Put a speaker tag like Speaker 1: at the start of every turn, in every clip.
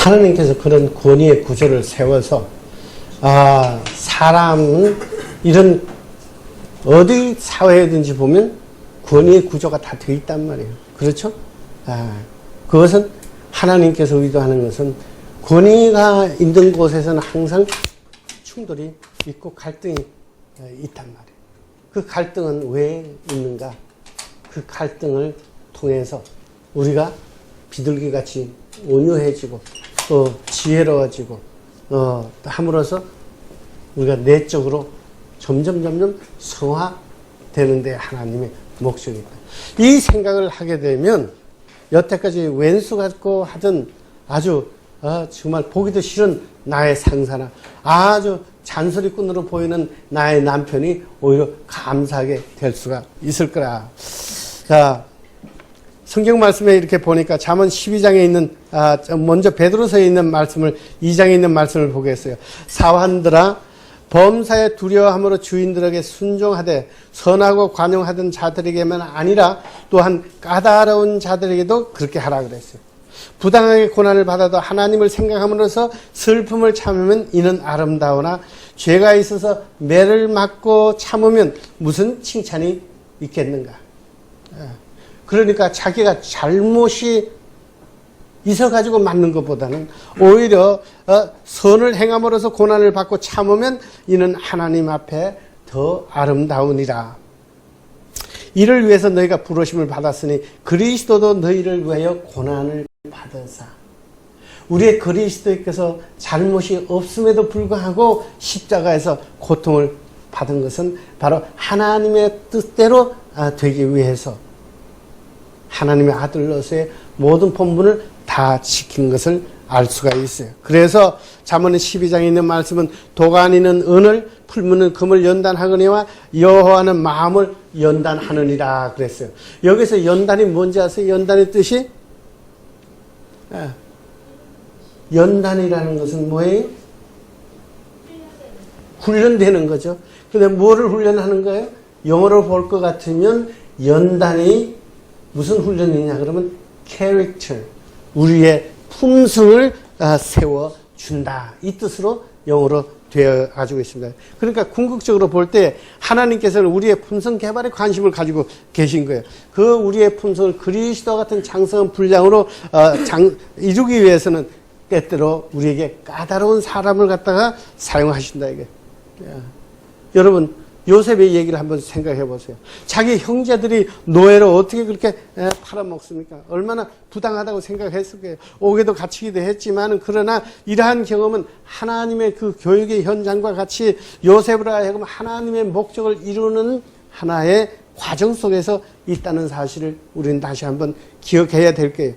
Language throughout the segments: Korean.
Speaker 1: 하나님께서 그런 권위의 구조를 세워서 사람은 이런 어디 사회든지 보면 권위의 구조가 다 되어 있단 말이에요. 그렇죠? 그것은 하나님께서 의도하는 것은 권위가 있는 곳에서는 항상 충돌이 있고 갈등이 있단 말이에요. 그 갈등은 왜 있는가? 그 갈등을 통해서 우리가 비둘기같이 온유해지고 또 지혜로워지고 함으로써 우리가 내적으로 점점 성화되는 데 하나님의 목적이 있다. 이 생각을 하게 되면 여태까지 왼수 같고 하던 아주 정말 보기도 싫은 나의 상사나 아주 잔소리꾼으로 보이는 나의 남편이 오히려 감사하게 될 수가 있을 거라. 자, 성경 말씀에 이렇게 보니까 잠언 12장에 있는 먼저 베드로서에 있는 말씀을 2장에 있는 말씀을 보겠어요. 사환들아 범사에 두려워함으로 주인들에게 순종하되 선하고 관용하던 자들에게만 아니라 또한 까다로운 자들에게도 그렇게 하라 그랬어요. 부당하게 고난을 받아도 하나님을 생각함으로써 슬픔을 참으면 이는 아름다우나 죄가 있어서 매를 맞고 참으면 무슨 칭찬이 있겠는가. 그러니까 자기가 잘못이 있어가지고 맞는 것보다는 오히려 선을 행함으로써 고난을 받고 참으면 이는 하나님 앞에 더 아름다우니라. 이를 위해서 너희가 부르심을 받았으니 그리스도도 너희를 위하여 고난을 받으사. 우리의 그리스도께서 잘못이 없음에도 불구하고 십자가에서 고통을 받은 것은 바로 하나님의 뜻대로 되기 위해서 하나님의 아들로서의 모든 본분을 다 지킨 것을 알 수가 있어요. 그래서 잠언 12장에 있는 말씀은 도가니는 은을 풀무는 금을 연단하거니와 여호와는 마음을 연단하느니라 그랬어요. 여기서 연단이 뭔지 아세요? 연단의 뜻이 연단이라는 것은 뭐예요? 훈련되는 거죠. 근데 뭐를 훈련하는 거예요? 영어로 볼 것 같으면 연단이 무슨 훈련이냐 그러면 character, 우리의 품성을 세워준다. 이 뜻으로 영어로 되어 가지고 있습니다. 그러니까 궁극적으로 볼 때 하나님께서는 우리의 품성 개발에 관심을 가지고 계신 거예요. 그 우리의 품성을 그리스도 같은 장성한 분량으로 이루기 위해서는 때때로 우리에게 까다로운 사람을 갖다가 사용하신다 이게. 여러분 요셉의 얘기를 한번 생각해 보세요. 자기 형제들이 노예로 어떻게 그렇게 팔아먹습니까? 얼마나 부당하다고 생각했을 거예요. 옥에도 갇히기도 했지만 그러나 이러한 경험은 하나님의 그 교육의 현장과 같이 요셉으로 하여금 하나님의 목적을 이루는 하나의 과정 속에서 있다는 사실을 우리는 다시 한번 기억해야 될 거예요.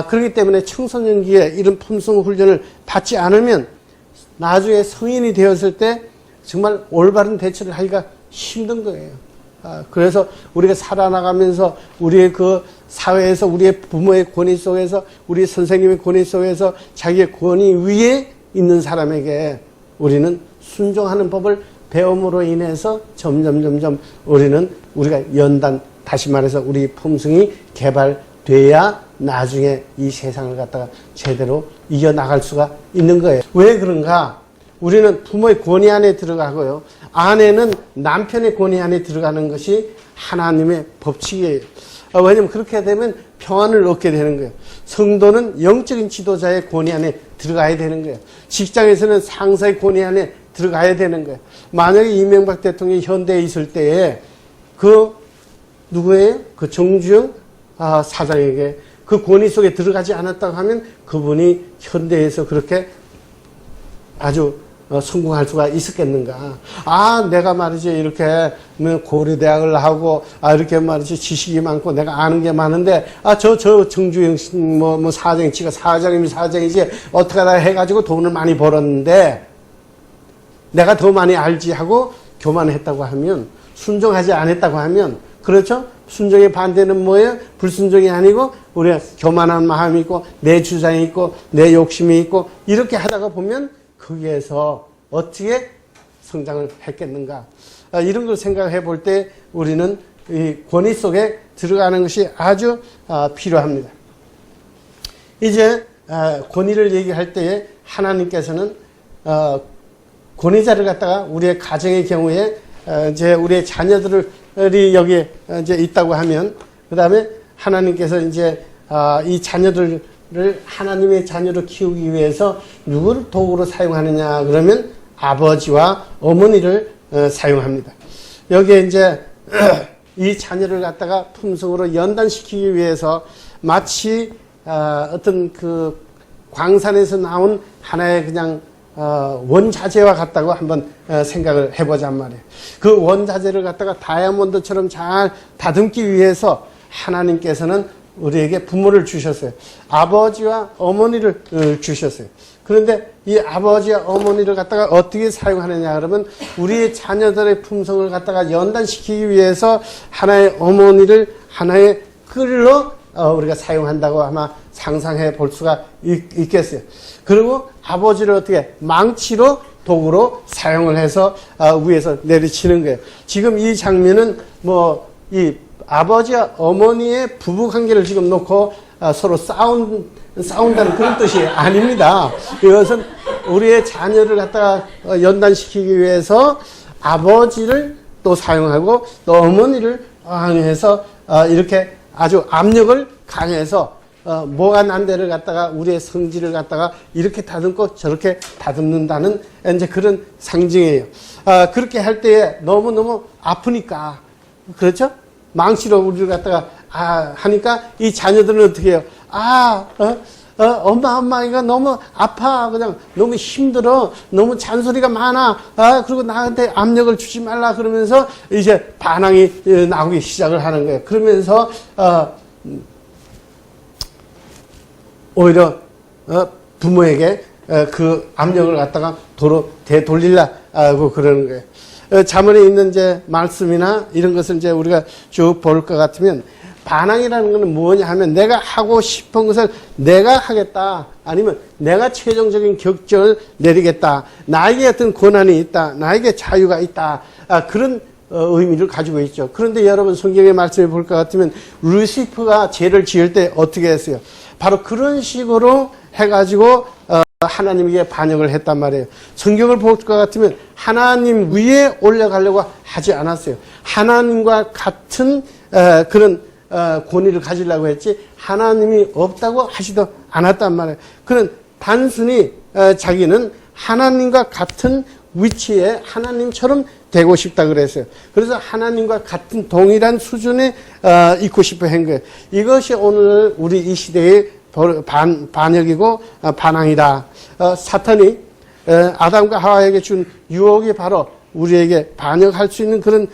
Speaker 1: 그렇기 때문에 청소년기에 이런 품성 훈련을 받지 않으면 나중에 성인이 되었을 때 정말 올바른 대처를 하기가 힘든 거예요. 그래서 우리가 살아나가면서 우리의 그 사회에서 우리의 부모의 권위 속에서 우리 선생님의 권위 속에서 자기의 권위 위에 있는 사람에게 우리는 순종하는 법을 배움으로 인해서 점점 우리가 다시 말해서 우리 품성이 개발돼야 나중에 이 세상을 갖다가 제대로 이겨나갈 수가 있는 거예요. 왜 그런가? 우리는 부모의 권위 안에 들어가고요. 아내는 남편의 권위 안에 들어가는 것이 하나님의 법칙이에요. 왜냐하면 그렇게 되면 평안을 얻게 되는 거예요. 성도는 영적인 지도자의 권위 안에 들어가야 되는 거예요. 직장에서는 상사의 권위 안에 들어가야 되는 거예요. 만약에 이명박 대통령이 현대에 있을 때에 누구예요? 그 정주영 사장에게 그 권위 속에 들어가지 않았다고 하면 그분이 현대에서 그렇게 아주 성공할 수가 있었겠는가. 내가 말이지 이렇게 고려대학을 하고 이렇게 말이지 지식이 많고 내가 아는 게 많은데 저 정주영 사장이 지가 사장이면 사장이지 어떻게 하다 해가지고 돈을 많이 벌었는데 내가 더 많이 알지 하고 교만했다고 하면, 순종하지 않았다고 하면, 그렇죠? 순종의 반대는 뭐예요? 불순종이 아니고 우리가 교만한 마음이 있고 내 주장이 있고 내 욕심이 있고 이렇게 하다가 보면 거기에서 어떻게 성장을 했겠는가. 이런 걸 생각해 볼 때 우리는 이 권위 속에 들어가는 것이 아주 필요합니다. 이제 권위를 얘기할 때에 하나님께서는 권위자를 갖다가 우리의 가정의 경우에 이제 우리의 자녀들이 여기에 이제 있다고 하면 그 다음에 하나님께서 이제 이 자녀들을 하나님의 자녀로 키우기 위해서 누구를 도구로 사용하느냐 그러면 아버지와 어머니를 사용합니다. 여기에 이제 이 자녀를 갖다가 품성으로 연단시키기 위해서 마치 어떤 그 광산에서 나온 하나의 그냥 원자재와 같다고 한번 생각을 해보잔 말이에요. 그 원자재를 갖다가 다이아몬드처럼 잘 다듬기 위해서 하나님께서는 우리에게 부모를 주셨어요. 아버지와 어머니를 주셨어요. 그런데 이 아버지와 어머니를 갖다가 어떻게 사용하느냐 그러면 우리의 자녀들의 품성을 갖다가 연단시키기 위해서 하나의 어머니를 하나의 끌로 우리가 사용한다고 아마 상상해 볼 수가 있겠어요. 그리고 아버지를 어떻게 망치로 도구로 사용을 해서 위에서 내리치는 거예요. 지금 이 장면은 뭐 이 아버지와 어머니의 부부 관계를 지금 놓고 서로 싸운다는 그런 뜻이 아닙니다. 이것은 우리의 자녀를 갖다가 연단시키기 위해서 아버지를 또 사용하고 또 어머니를 해서 이렇게 아주 압력을 강해서 뭐가 난 데를 갖다가 우리의 성질을 갖다가 이렇게 다듬고 저렇게 다듬는다는 이제 그런 상징이에요. 그렇게 할 때에 너무너무 아프니까 그렇죠? 망치로 우리를 갖다가 하니까 이 자녀들은 어떻게 해요? 엄마 이거 너무 아파. 그냥 너무 힘들어. 너무 잔소리가 많아. 그리고 나한테 압력을 주지 말라. 그러면서 이제 반항이 나오기 시작을 하는 거예요. 그러면서 오히려 부모에게 그 압력을 갖다가 도로 되돌리려고 그러는 거예요. 잠언에 있는 이제 말씀이나 이런 것을 이제 우리가 쭉 볼 것 같으면 반항이라는 것은 뭐냐 하면 내가 하고 싶은 것을 내가 하겠다. 아니면 내가 최종적인 결정을 내리겠다. 나에게 어떤 권한이 있다. 나에게 자유가 있다. 그런 의미를 가지고 있죠. 그런데 여러분 성경의 말씀을 볼 것 같으면 루시퍼가 죄를 지을 때 어떻게 했어요? 바로 그런 식으로 해가지고 하나님에게 반역을 했단 말이에요. 성경을 볼 것 같으면 하나님 위에 올라가려고 하지 않았어요. 하나님과 같은 그런 권위를 가지려고 했지 하나님이 없다고 하지도 않았단 말이에요. 그는 단순히 자기는 하나님과 같은 위치에 하나님처럼 되고 싶다 그랬어요. 그래서 하나님과 같은 동일한 수준에 있고 싶어 한 거예요. 이것이 오늘 우리 이 시대의 반역이고 반항이다. 사탄이 아담과 하와에게 준 유혹이 바로 우리에게 반역할 수 있는 그런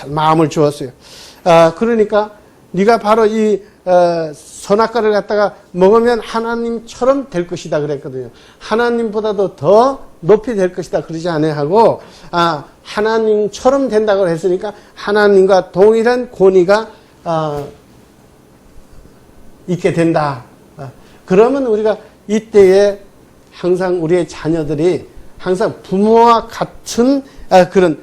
Speaker 1: 마음을 주었어요. 그러니까 네가 바로 이 선악과를 갖다가 먹으면 하나님처럼 될 것이다 그랬거든요. 하나님보다도 더 높이 될 것이다 그러지 않아하고 하나님처럼 된다고 했으니까 하나님과 동일한 권위가 있게 된다. 그러면 우리가 이때에 항상 우리의 자녀들이 항상 부모와 같은 그런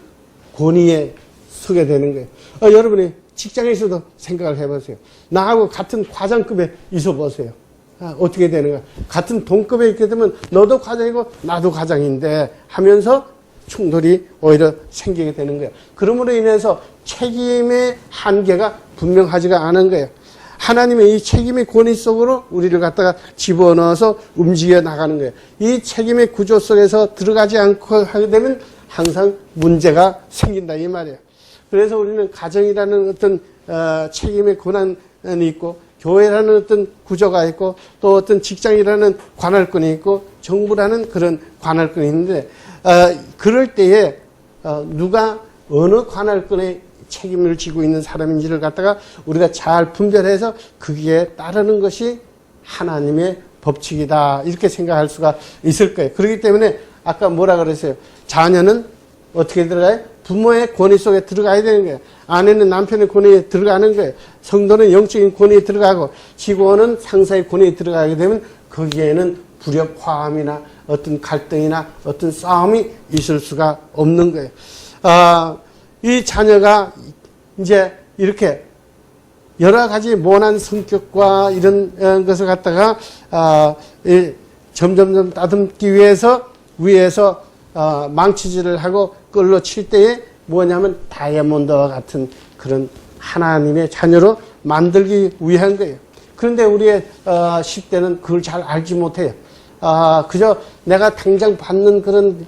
Speaker 1: 권위에 서게 되는 거예요. 여러분이 직장에서도 생각을 해보세요. 나하고 같은 과장급에 있어 보세요. 어떻게 되는가. 같은 동급에 있게 되면 너도 과장이고 나도 과장인데 하면서 충돌이 오히려 생기게 되는 거예요. 그러므로 인해서 책임의 한계가 분명하지가 않은 거예요. 하나님의 이 책임의 권위 속으로 우리를 갖다가 집어넣어서 움직여 나가는 거예요. 이 책임의 구조 속에서 들어가지 않고 하게 되면 항상 문제가 생긴다 이 말이에요. 그래서 우리는 가정이라는 어떤 책임의 권한이 있고 교회라는 어떤 구조가 있고 또 어떤 직장이라는 관할권이 있고 정부라는 그런 관할권이 있는데 그럴 때에 누가 어느 관할권에 책임을 지고 있는 사람인지를 갖다가 우리가 잘 분별해서 거기에 따르는 것이 하나님의 법칙이다 이렇게 생각할 수가 있을 거예요. 그렇기 때문에 아까 뭐라 그랬어요? 자녀는 어떻게 들어가요? 부모의 권위 속에 들어가야 되는 거예요. 아내는 남편의 권위에 들어가는 거예요. 성도는 영적인 권위에 들어가고 직원은 상사의 권위에 들어가게 되면 거기에는 불협화음이나 어떤 갈등이나 어떤 싸움이 있을 수가 없는 거예요. 이 자녀가 이제 이렇게 여러 가지 모난 성격과 이런 것을 갖다가 점점점 따듬기 위해서 위에서 망치질을 하고 끌로 칠 때에 뭐냐면 다이아몬드와 같은 그런 하나님의 자녀로 만들기 위한 거예요. 그런데 우리의 10대는 그걸 잘 알지 못해요. 그저 내가 당장 받는 그런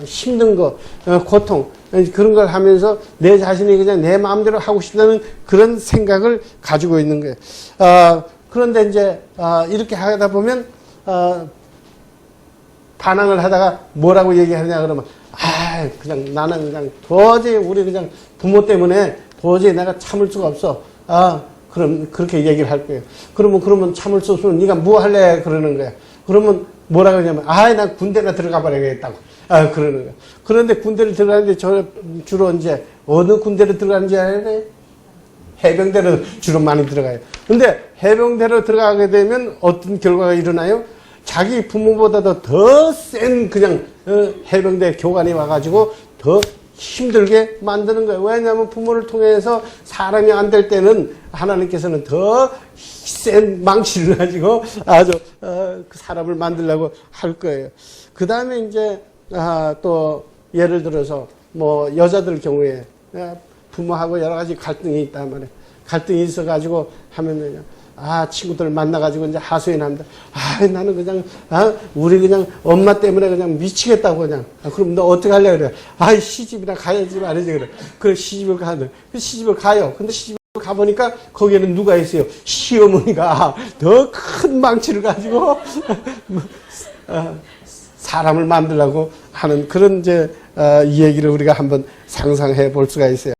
Speaker 1: 힘든 거, 고통 그런 걸 하면서 내 자신이 그냥 내 마음대로 하고 싶다는 그런 생각을 가지고 있는 거예요. 그런데 이제 이렇게 하다 보면 반항을 하다가 뭐라고 얘기하냐 그러면 그냥 나는 그냥 도저히 우리 그냥 부모 때문에 도저히 내가 참을 수가 없어. 그럼 그렇게 얘기를 할 거예요. 그러면 참을 수 없으면 네가 뭐 할래 그러는 거야. 그러면 뭐라 그러냐면 나 군대나 들어가 버려야겠다고 그러는 거야. 그런데 군대를 들어가는데 주로 이제 어느 군대를 들어가는지 알아요? 해병대로 주로 많이 들어가요. 근데 해병대로 들어가게 되면 어떤 결과가 일어나요? 자기 부모보다도 더 센 그냥 해병대 교관이 와가지고 더 힘들게 만드는 거예요. 왜냐하면 부모를 통해서 사람이 안 될 때는 하나님께서는 더 센 망치를 가지고 아주 그 사람을 만들려고 할 거예요. 그 다음에 이제 또 예를 들어서 뭐 여자들 경우에 부모하고 여러 가지 갈등이 있단 말이에요. 갈등이 있어가지고 하면은요. 친구들 만나가지고 이제 하소연합니다. 나는 그냥, 우리 그냥 엄마 때문에 그냥 미치겠다고 그냥. 그럼 너 어떻게 하려고 그래? 시집이나 가야지 말이지 그래. 그래, 시집을 가는. 시집을 가요. 근데 시집을 가보니까 거기에는 누가 있어요? 시어머니가 더 큰 망치를 가지고 사람을 만들려고 하는 그런 이제 이 얘기를 우리가 한번 상상해 볼 수가 있어요.